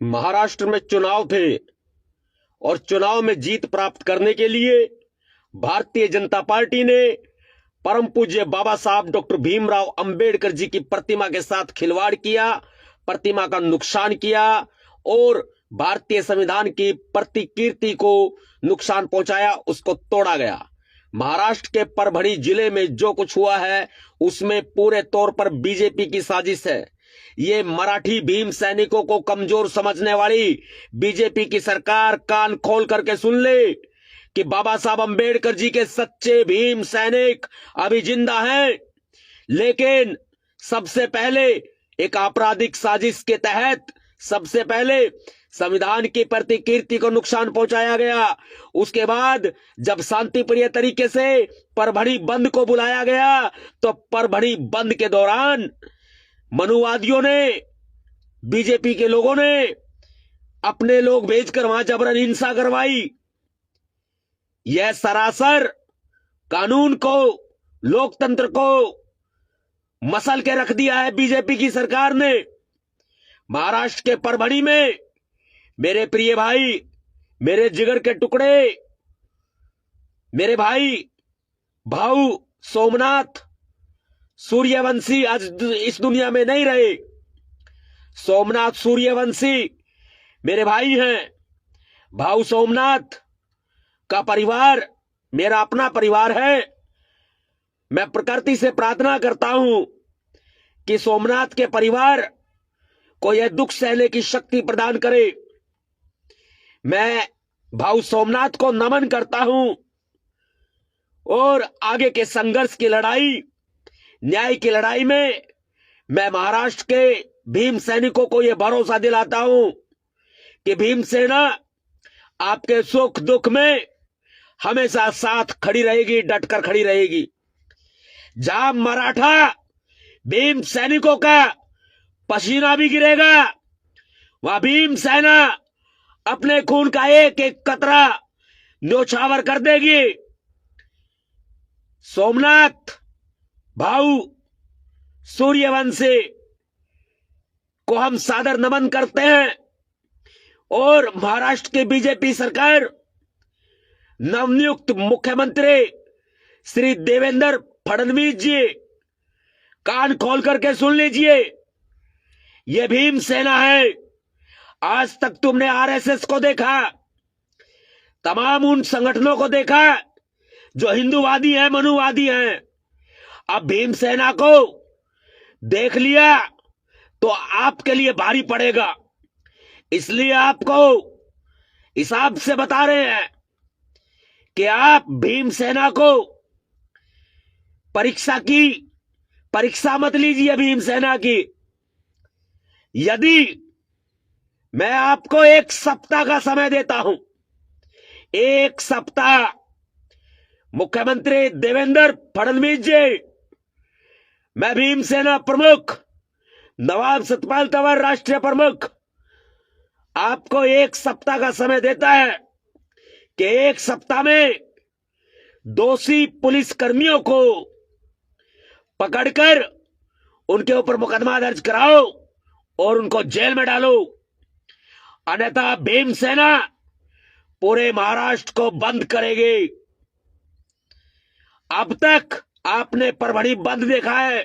महाराष्ट्र में चुनाव थे और चुनाव में जीत प्राप्त करने के लिए भारतीय जनता पार्टी ने परम पूज्य बाबा साहब डॉक्टर भीमराव अंबेडकर जी की प्रतिमा के साथ खिलवाड़ किया, प्रतिमा का नुकसान किया और भारतीय संविधान की प्रतिकीर्ति को नुकसान पहुंचाया, उसको तोड़ा गया। महाराष्ट्र के परभणी जिले में जो कुछ हुआ है उसमें पूरे तौर पर बीजेपी की साजिश है। ये मराठी भीम सैनिकों को कमजोर समझने वाली बीजेपी की सरकार कान खोल करके सुन ले कि बाबा साहब अंबेडकर जी के सच्चे भीम सैनिक अभी जिंदा हैं, लेकिन सबसे पहले एक आपराधिक साजिश के तहत सबसे पहले संविधान की प्रतिकीर्ति को नुकसान पहुंचाया गया। उसके बाद जब शांतिप्रिय तरीके से परभणी बंद को बुलाया गया तो परभणी बंद के दौरान मनुवादियों ने, बीजेपी के लोगों ने अपने लोग भेजकर वहां जबरन हिंसा करवाई। यह सरासर कानून को, लोकतंत्र को मसल के रख दिया है बीजेपी की सरकार ने। महाराष्ट्र के परभणी में मेरे प्रिय भाई, मेरे जिगर के टुकड़े, मेरे भाई भाऊ सोमनाथ सूर्यवंशी आज इस दुनिया में नहीं रहे। सोमनाथ सूर्यवंशी मेरे भाई हैं। भाऊ सोमनाथ का परिवार मेरा अपना परिवार है। मैं प्रकृति से प्रार्थना करता हूं कि सोमनाथ के परिवार को यह दुख सहने की शक्ति प्रदान करे। मैं भाऊ सोमनाथ को नमन करता हूं और आगे के संघर्ष की लड़ाई, न्याय की लड़ाई में मैं महाराष्ट्र के भीम सैनिकों को यह भरोसा दिलाता हूं कि भीमसेना आपके सुख दुख में हमेशा साथ खड़ी रहेगी, डटकर खड़ी रहेगी। जहां मराठा भीम सैनिकों का पसीना भी गिरेगा वहां भीमसेना अपने खून का एक एक कतरा न्योछावर कर देगी। सोमनाथ भाऊ सूर्यवंशी को हम सादर नमन करते हैं और महाराष्ट्र की बीजेपी सरकार, नवनियुक्त मुख्यमंत्री श्री देवेंद्र फडणवीस जी, कान खोल करके सुन लीजिए, यह भीमसेना है। आज तक तुमने आरएसएस को देखा, तमाम उन संगठनों को देखा जो हिंदूवादी हैं, मनुवादी हैं। अब भीमसेना को देख लिया तो आपके लिए भारी पड़ेगा। इसलिए आपको हिसाब से बता रहे हैं कि आप भीमसेना को परीक्षा मत लीजिए भीमसेना की। यदि मैं आपको एक सप्ताह का समय देता हूं, एक सप्ताह, मुख्यमंत्री देवेंद्र फडणवीस जी, मैं भीमसेना प्रमुख नवाब सतपाल तंवर राष्ट्रीय प्रमुख आपको एक सप्ताह का समय देता है कि एक सप्ताह में दोषी पुलिस कर्मियों को पकड़कर उनके ऊपर मुकदमा दर्ज कराओ और उनको जेल में डालो, अन्यथा भीमसेना पूरे महाराष्ट्र को बंद करेगी। अब तक आपने परभणी बंद देखा है।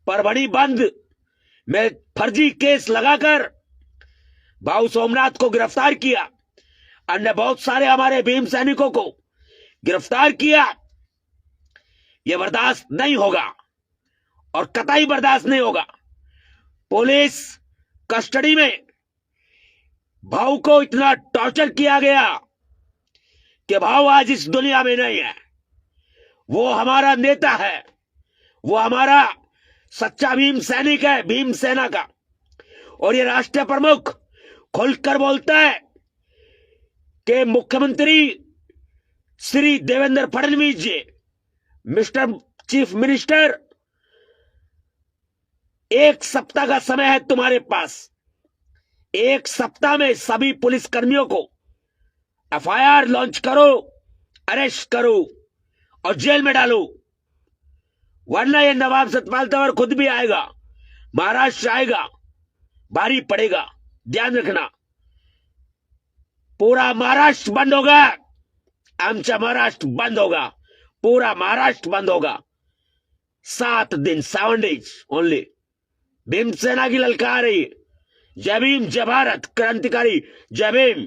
परभणी बंद में फर्जी केस लगाकर भाऊ सोमनाथ को गिरफ्तार किया, अन्य बहुत सारे हमारे भीम सैनिकों को गिरफ्तार किया। यह बर्दाश्त नहीं होगा और कतई बर्दाश्त नहीं होगा। पुलिस कस्टडी में भाऊ को इतना टॉर्चर किया गया कि भाऊ आज इस दुनिया में नहीं है। वो हमारा नेता है, वो हमारा सच्चा भीम सैनिक है, भीमसेना का। और ये राष्ट्रीय प्रमुख खुलकर बोलता है कि मुख्यमंत्री श्री देवेंद्र फडणवीस जी, मिस्टर चीफ मिनिस्टर, एक सप्ताह का समय है तुम्हारे पास। एक सप्ताह में सभी पुलिस कर्मियों को एफआईआर लॉन्च करो, अरेस्ट करो और जेल में डालो, वरना ये नवाब सतपाल तंवर खुद भी आएगा, महाराष्ट्र आएगा, भारी पड़ेगा। ध्यान रखना, पूरा महाराष्ट्र बंद होगा, आमचा महाराष्ट्र बंद होगा, पूरा महाराष्ट्र बंद होगा। 7 दिन, 7 days ओनली। भीमसेना की ललकार है, जय भीम जय भारत, क्रांतिकारी जय भीम।